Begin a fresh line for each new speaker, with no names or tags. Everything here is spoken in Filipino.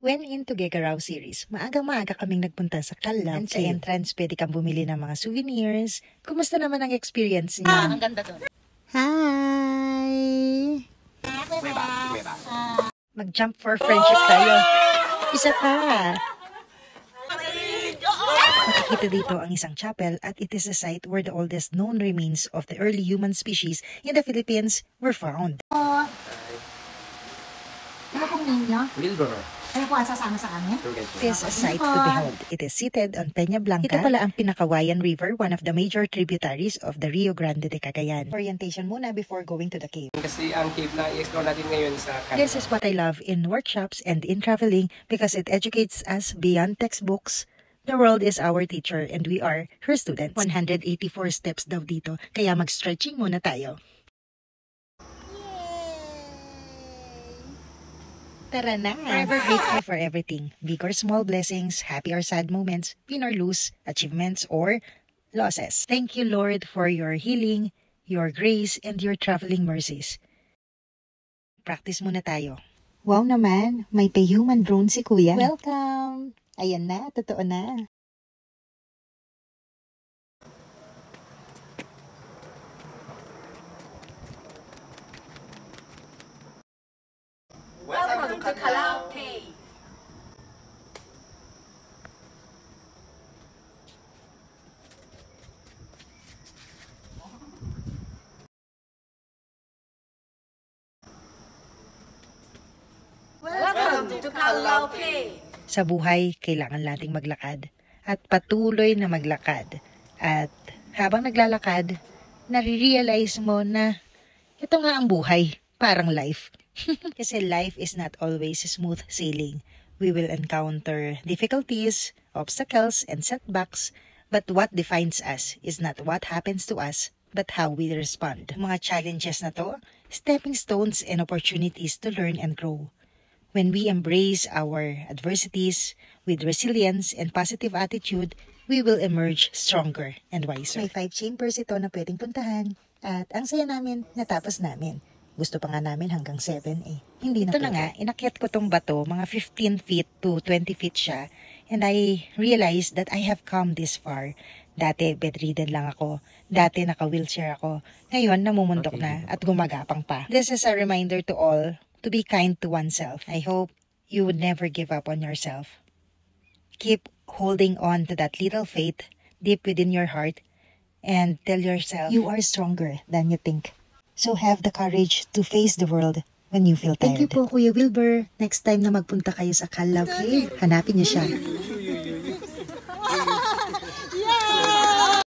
When into Gegaraw series, maagang-maaga kaming nagpunta sa Calao. Sa entrance, pwede kang bumili ng mga souvenirs. Kumusta naman ang experience niyo?
Ang ganda doon.
Hi! Mag-jump for friendship tayo. Isa pa! Makikita dito ang isang chapel at it is a site where the oldest known remains of the early human species in the Philippines were found.
Ano pong name niyo?
Wilbur.
Ano po ang sasama sa amin?
It is a sight to behold. It is seated on Peña Blanca. Ito pala ang Pinakawayan River, one of the major tributaries of the Rio Grande de Cagayan. Orientation muna before going to the cave.
Kasi ang cave na i-explore natin ngayon sa Canada.
This is what I love in workshops and in traveling because it educates us beyond textbooks. The world is our teacher and we are her students. 184 steps daw dito, kaya mag-stretching muna tayo. Tara na! Forever grateful for everything. Big or small blessings, happy or sad moments, win or lose, achievements or losses. Thank you, Lord, for your healing, your grace, and your traveling mercies. Practice muna tayo. Wow naman, may pa-human drone si Kuya. Welcome! Ayan na, totoo na.
Welcome to Calao Cave. Welcome to Calao Cave.
Sa buhay, kailangan nating maglakad at patuloy na maglakad. At habang naglalakad, nare-realize mo na ito nga ang buhay, parang life. Kasi life is not always smooth sailing. We will encounter difficulties, obstacles, and setbacks, but what defines us is not what happens to us, but how we respond. Mga challenges na to, stepping stones and opportunities to learn and grow. When we embrace our adversities with resilience and positive attitude, we will emerge stronger and wiser. May 5 chambers ito na pwedeng puntahan at ang saya namin natapos namin. Gusto pa nga namin hanggang 7 eh. Hindi na. Ito na nga, inakyat ko tong bato, mga 15 feet to 20 feet siya. And I realized that I have come this far. Dati bedridden lang ako. Dati naka-wheelchair ako. Ngayon namumundok na at gumagapang pa. This is a reminder to all to be kind to oneself. I hope you would never give up on yourself. Keep holding on to that little faith deep within your heart and tell yourself you are stronger than you think. So have the courage to face the world when you feel tired. Thank you po, Kuya Wilbur. Next time na magpunta kayo sa Calao Cave, hanapin niyo siya.